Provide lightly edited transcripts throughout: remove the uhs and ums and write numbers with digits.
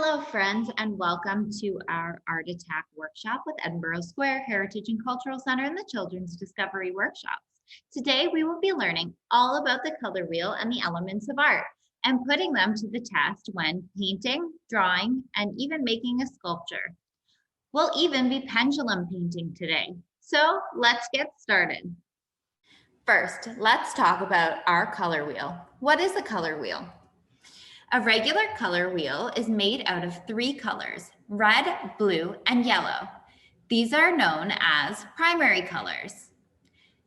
Hello, friends, and welcome to our Art Attack workshop with Edinburgh Square Heritage and Cultural Center and the Children's Discovery Workshops. Today, we will be learning all about the color wheel and the elements of art and putting them to the test when painting, drawing, and even making a sculpture. We'll even be pendulum painting today. So let's get started. First, let's talk about our color wheel. What is a color wheel? A regular color wheel is made out of 3 colors, red, blue, and yellow. These are known as primary colors.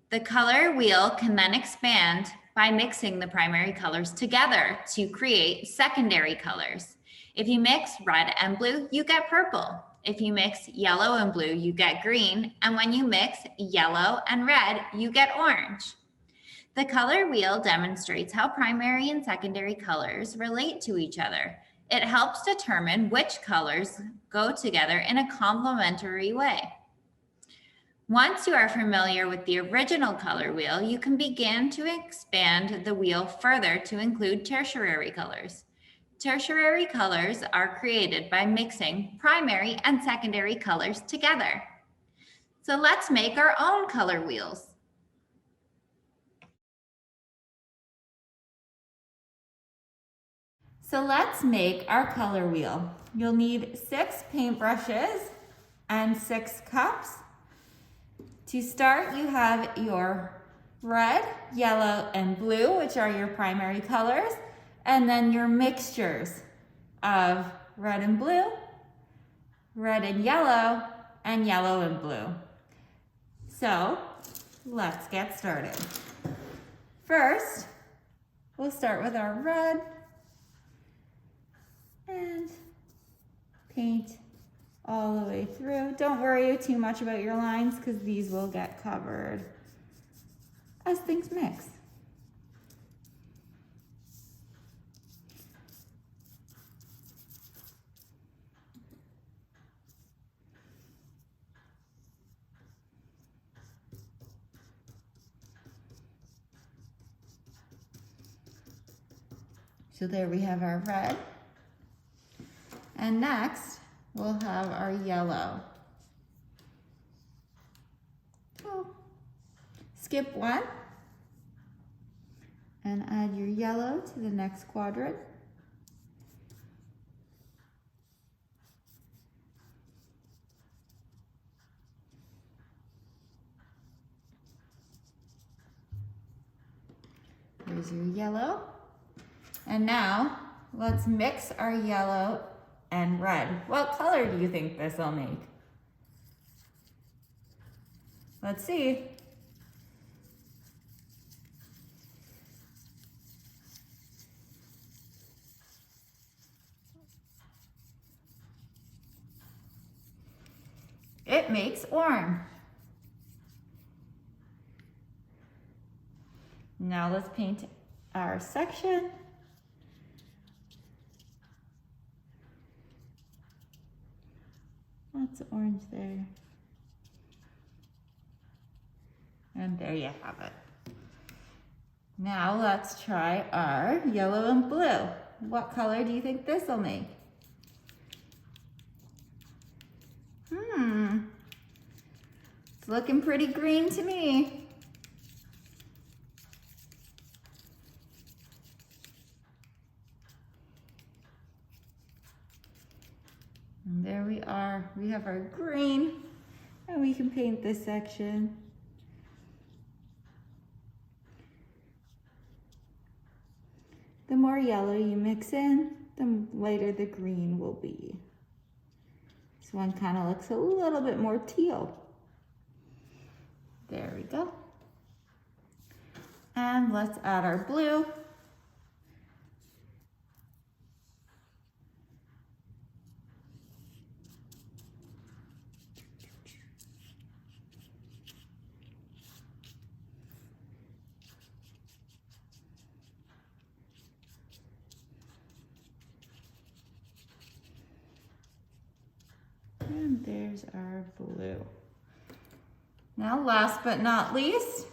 The color wheel can then expand by mixing the primary colors together to create secondary colors. If you mix red and blue, you get purple. If you mix yellow and blue, you get green. And when you mix yellow and red, you get orange. The color wheel demonstrates how primary and secondary colors relate to each other. It helps determine which colors go together in a complementary way. Once you are familiar with the original color wheel, you can begin to expand the wheel further to include tertiary colors. Tertiary colors are created by mixing primary and secondary colors together. So let's make our own color wheels. So let's make our color wheel. You'll need 6 paintbrushes and 6 cups. To start, you have your red, yellow, and blue, which are your primary colors, and then your mixtures of red and blue, red and yellow and blue. So let's get started. First, we'll start with our red, and paint all the way through. Don't worry too much about your lines because these will get covered as things mix. So there we have our red. And next, we'll have our yellow. So skip one and add your yellow to the next quadrant. Here's your yellow. And now let's mix our yellow and red. What color do you think this will make? Let's see. It makes orange. Now let's paint our section. Lots of orange there. And there you have it. Now let's try our yellow and blue. What color do you think this will make? It's looking pretty green to me. And there we are. We have our green, and we can paint this section. The more yellow you mix in, the lighter the green will be. This one kind of looks a little bit more teal. There we go. And let's add our blue. And there's our blue. Now, last but not least,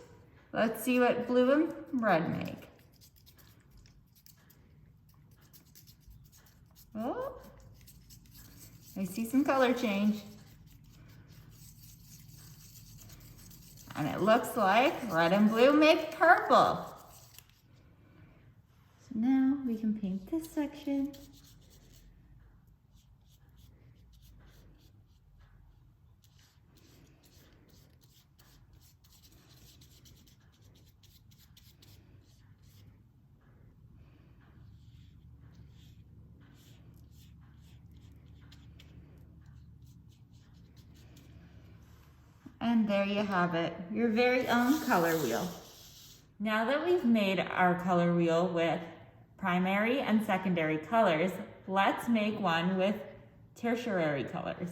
let's see what blue and red make. Oh, I see some color change. And it looks like red and blue make purple. So now we can paint this section. And there you have it, your very own color wheel. Now that we've made our color wheel with primary and secondary colors, let's make one with tertiary colors.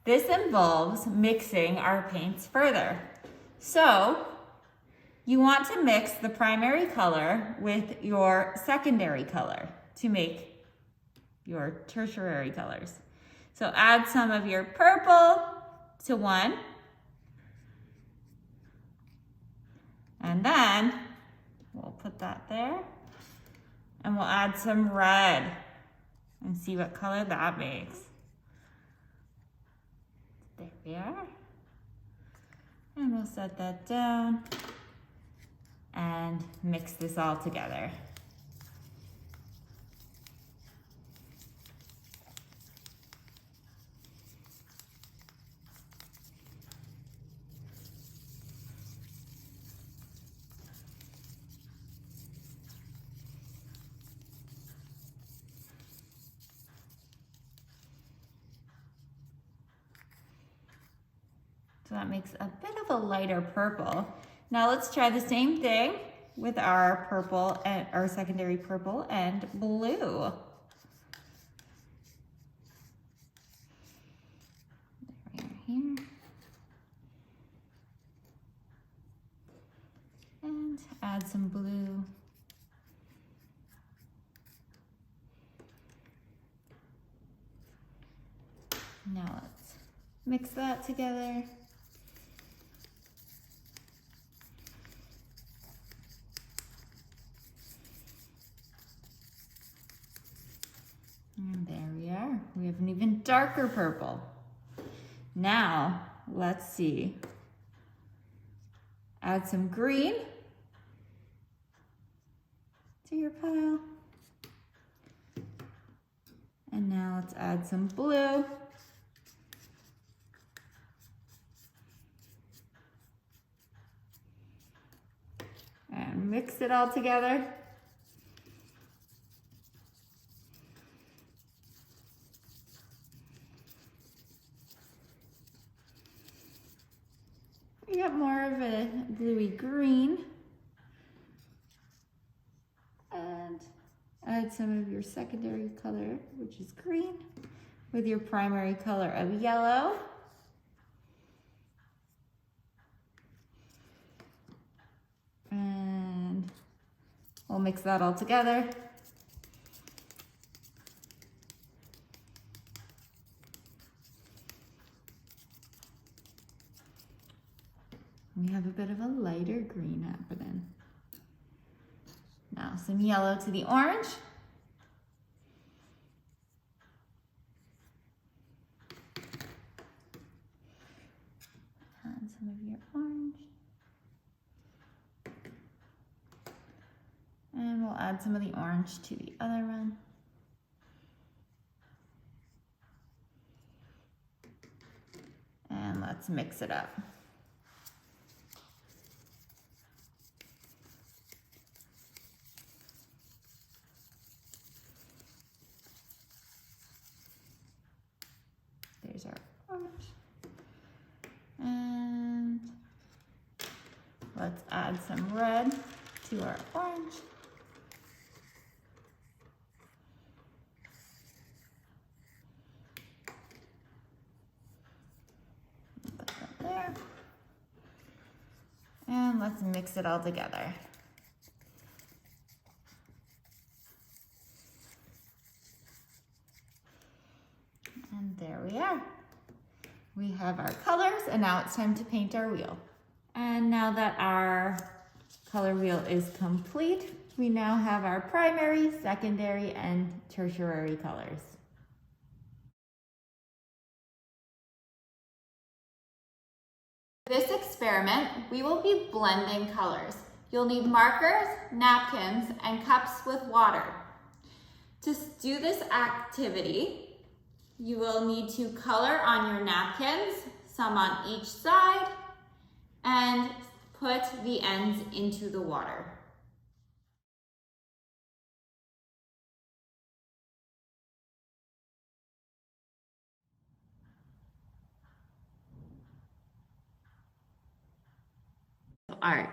This involves mixing our paints further. So, you want to mix the primary color with your secondary color to make your tertiary colors. So add some of your purple to one. And then we'll put that there. And we'll add some red and see what color that makes. There we are. And we'll set that down and mix this all together. So that makes a bit of a lighter purple. Now let's try the same thing with our purple and our secondary purple and blue. There we are here. And add some blue. Now let's mix that together. And there we are. We have an even darker purple. Now, let's see. Add some green to your pile. And now let's add some blue. And mix it all together. You get more of a bluey green. And add some of your secondary color, which is green, with your primary color of yellow. And we'll mix that all together. We have a bit of a lighter green happening. Now some yellow to the orange. Add some of your orange. And we'll add some of the orange to the other one. And let's mix it up. There's our orange. And let's add some red to our orange. Put that there. And let's mix it all together. And there we are. We have our colors, and now it's time to paint our wheel. And now that our color wheel is complete, we now have our primary, secondary, and tertiary colors. For this experiment, we will be blending colors. You'll need markers, napkins, and cups with water. To do this activity, you will need to color on your napkins, some on each side, and put the ends into the water. Art.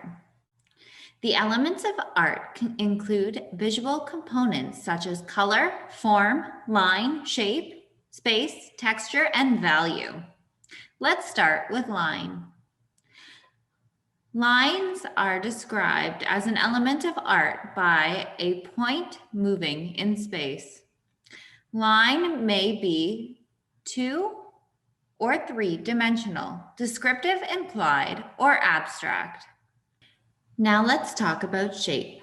The elements of art can include visual components such as color, form, line, shape, space, texture, and value. Let's start with line. Lines are described as an element of art by a point moving in space. Line may be 2 or 3-dimensional, descriptive, implied, or abstract. Now let's talk about shape.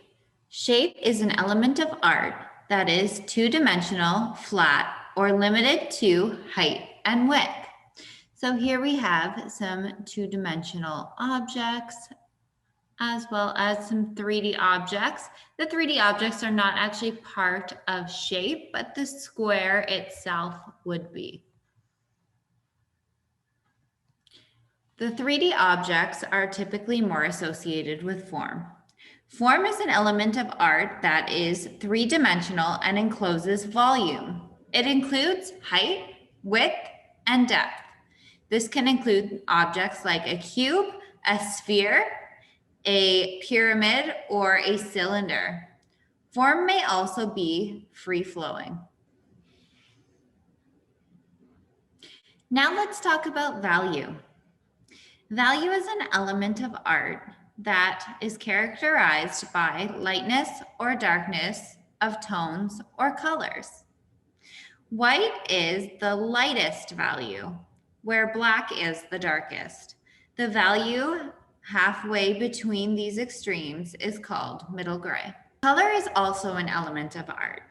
Shape is an element of art that is 2-dimensional, flat, or limited to height and width. So here we have some 2-dimensional objects as well as some 3D objects. The 3D objects are not actually part of shape, but the square itself would be. The 3D objects are typically more associated with form. Form is an element of art that is 3-dimensional and encloses volume. It includes height, width, and depth. This can include objects like a cube, a sphere, a pyramid, or a cylinder. Form may also be free-flowing. Now let's talk about value. Value is an element of art that is characterized by lightness or darkness of tones or colors. White is the lightest value, where black is the darkest. The value halfway between these extremes is called middle gray. Color is also an element of art.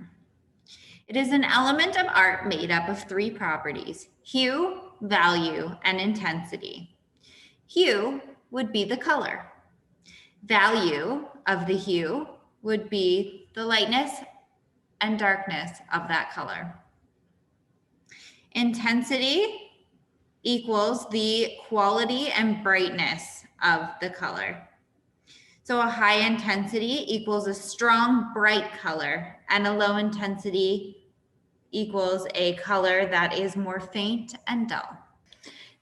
It is an element of art made up of 3 properties: hue, value, and intensity. Hue would be the color. Value of the hue would be the lightness and darkness of that color. Intensity equals the quality and brightness of the color. So a high intensity equals a strong, bright color, and a low intensity equals a color that is more faint and dull.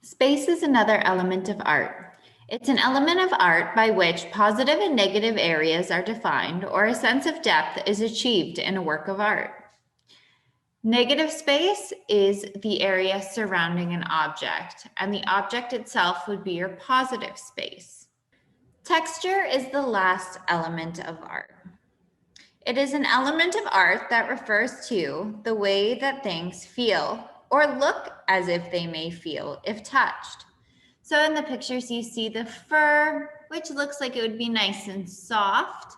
Space is another element of art. It's an element of art by which positive and negative areas are defined, or a sense of depth is achieved in a work of art. Negative space is the area surrounding an object, and the object itself would be your positive space. Texture is the last element of art. It is an element of art that refers to the way that things feel or look as if they may feel if touched. So in the pictures, you see the fur, which looks like it would be nice and soft.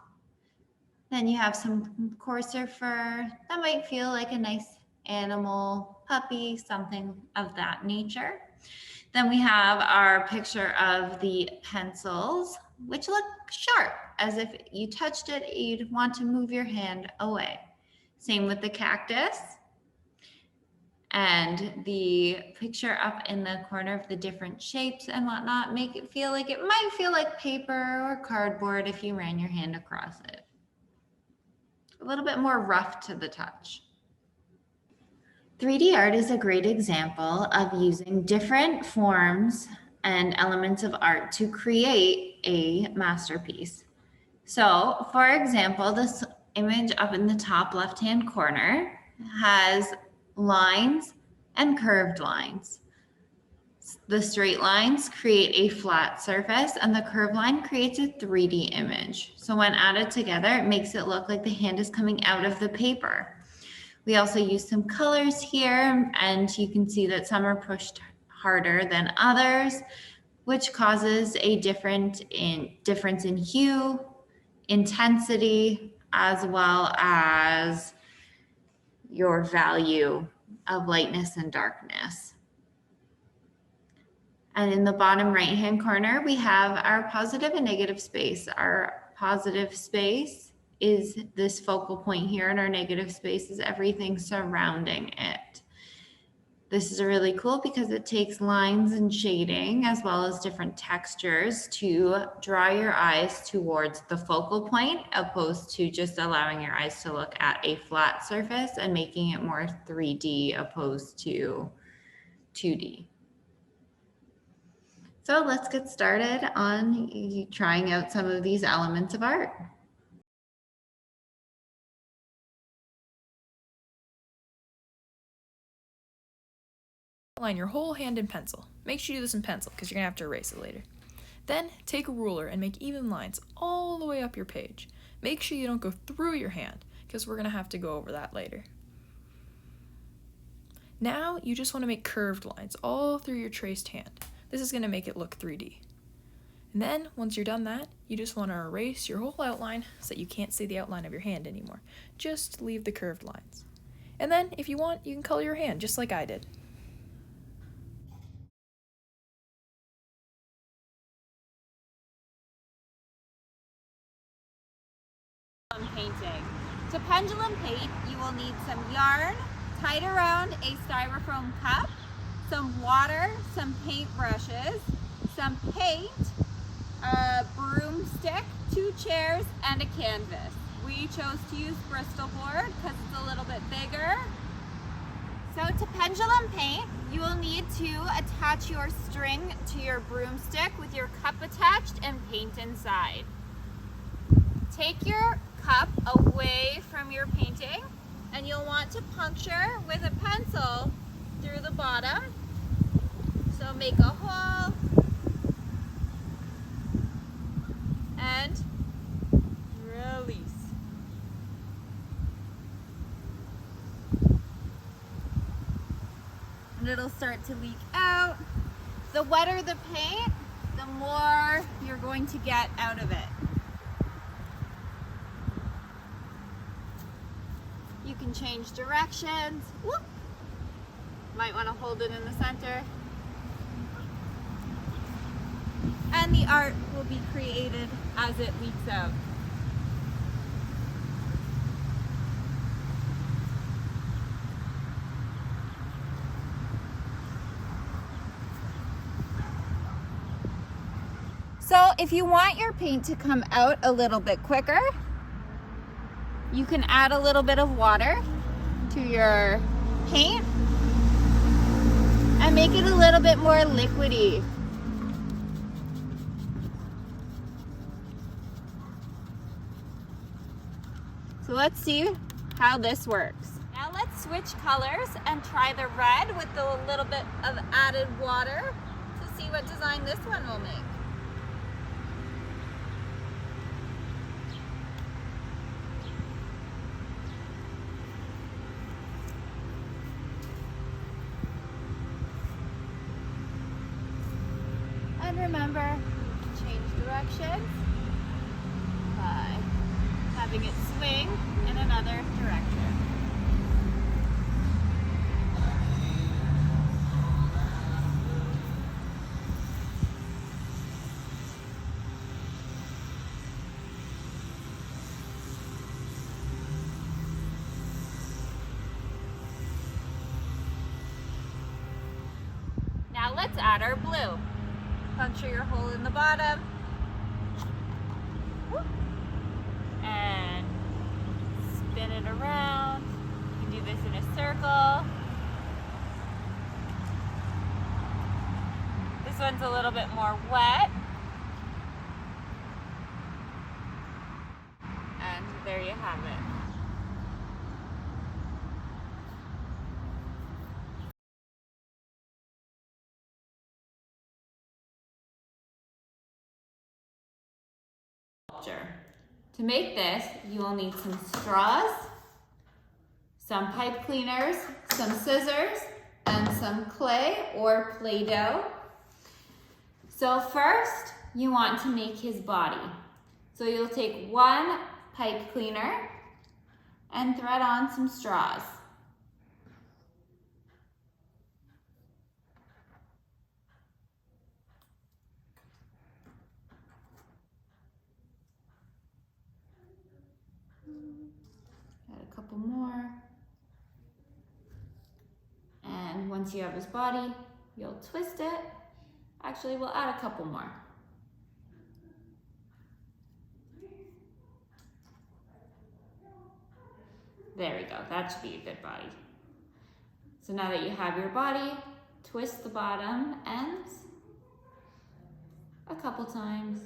Then you have some coarser fur that might feel like a nice animal, puppy, something of that nature. Then we have our picture of the pencils, which look sharp, as if you touched it, you'd want to move your hand away. Same with the cactus. And the picture up in the corner of the different shapes and whatnot make it feel like it might feel like paper or cardboard if you ran your hand across it. A little bit more rough to the touch. 3D art is a great example of using different forms and elements of art to create a masterpiece. So, for example, this image up in the top left-hand corner has lines and curved lines. The straight lines create a flat surface and the curved line creates a 3D image. So when added together, it makes it look like the hand is coming out of the paper. We also use some colors here, and you can see that some are pushed harder than others, which causes a difference in hue, intensity, as well as your value of lightness and darkness. And in the bottom right-hand corner, we have our positive and negative space. Our positive space is this focal point here, and our negative space is everything surrounding it. This is really cool because it takes lines and shading as well as different textures to draw your eyes towards the focal point, opposed to just allowing your eyes to look at a flat surface and making it more 3D opposed to 2D. So let's get started on trying out some of these elements of art. Line your whole hand in pencil. Make sure you do this in pencil because you're going to have to erase it later. Then take a ruler and make even lines all the way up your page. Make sure you don't go through your hand because we're going to have to go over that later. Now you just want to make curved lines all through your traced hand. This is going to make it look 3D. And then once you're done that, you just want to erase your whole outline so that you can't see the outline of your hand anymore. Just leave the curved lines. And then if you want, you can color your hand just like I did. Painting. To pendulum paint, you will need some yarn tied around a styrofoam cup, some water, some paint brushes, some paint, a broomstick, 2 chairs, and a canvas. We chose to use Bristol board because it's a little bit bigger. So to pendulum paint, you will need to attach your string to your broomstick with your cup attached and paint inside. Take your cup away from your painting and you'll want to puncture with a pencil through the bottom. So make a hole and release. And it'll start to leak out. The wetter the paint, the more you're going to get out of it. You can change directions. Whoop. Might want to hold it in the center. And the art will be created as it leaks out. So if you want your paint to come out a little bit quicker, you can add a little bit of water to your paint and make it a little bit more liquidy. So let's see how this works. Now let's switch colors and try the red with a little bit of added water to see what design this one will make. And remember, change directions by having it swing in another direction. Now let's add our blue. Puncture your hole in the bottom. Whoop. And spin it around. You can do this in a circle. This one's a little bit more wet. And there you have it. To make this, you will need some straws, some pipe cleaners, some scissors, and some clay or Play-Doh. So first, you want to make his body. So you'll take 1 pipe cleaner and thread on some straws. couple more. And once you have his body, you'll twist it. Actually, we'll add a couple more. There we go, that should be a good body. So now that you have your body, twist the bottom ends a couple times,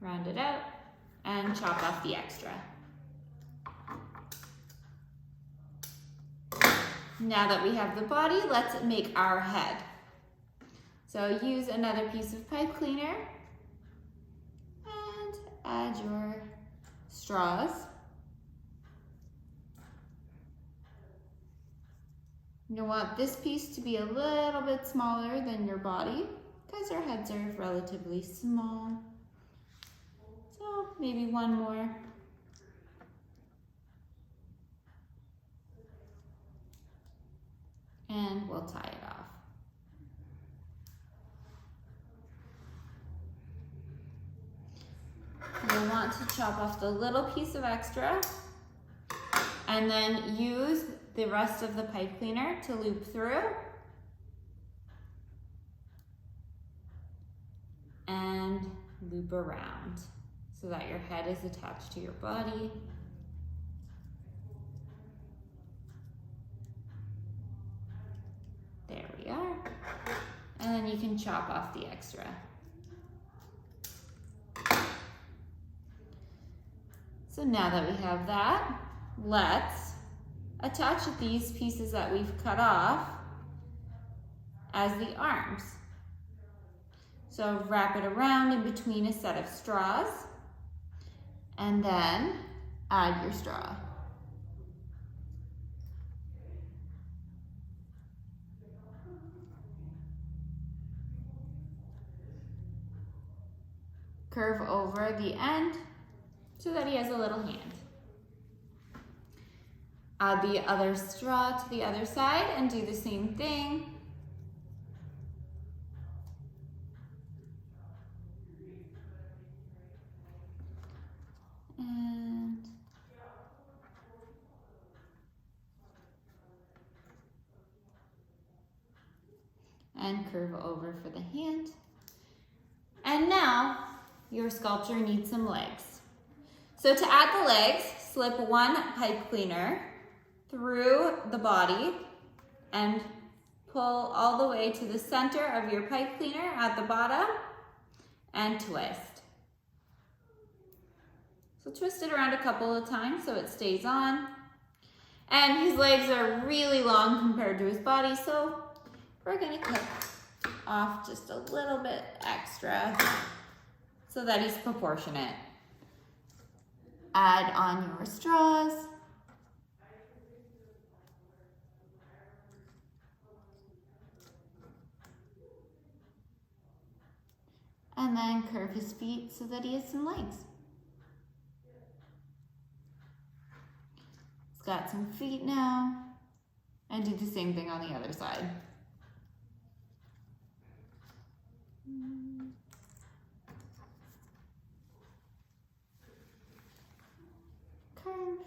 round it out, and chop off the extra. Now that we have the body, let's make our head. So use another piece of pipe cleaner and add your straws. You'll want this piece to be a little bit smaller than your body because our heads are relatively small. So maybe one more. And we'll tie it off. You'll want to chop off the little piece of extra and then use the rest of the pipe cleaner to loop through and loop around so that your head is attached to your body. There we are. And then you can chop off the extra. So now that we have that, let's attach these pieces that we've cut off as the arms. So wrap it around in between a set of straws and then add your straw. Curve over the end so that he has a little hand. Add the other straw to the other side and do the same thing. And curve over for the hand. And now your sculpture needs some legs. So to add the legs, slip one pipe cleaner through the body and pull all the way to the center of your pipe cleaner at the bottom and twist. So twist it around a couple of times so it stays on. And his legs are really long compared to his body, so we're gonna cut off just a little bit extra so that he's proportionate. Add on your straws. And then curve his feet so that he has some legs. He's got some feet now. And do the same thing on the other side. Curve.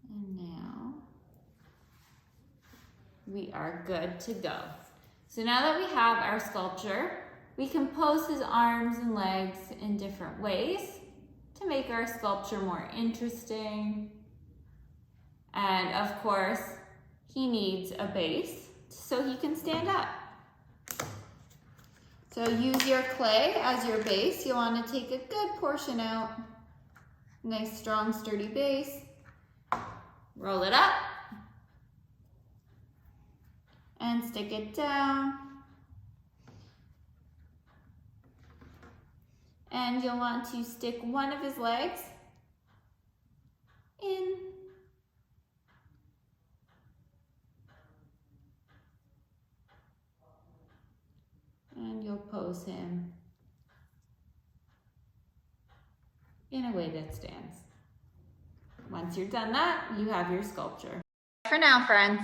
And now we are good to go. So now that we have our sculpture, we can pose his arms and legs in different ways to make our sculpture more interesting. And of course, he needs a base so he can stand up. So use your clay as your base. You'll want to take a good portion out. Nice, strong, sturdy base. Roll it up. And stick it down. And you'll want to stick one of his legs in. And you'll pose him in a way that stands. Once you're done that, you have your sculpture. For now, friends.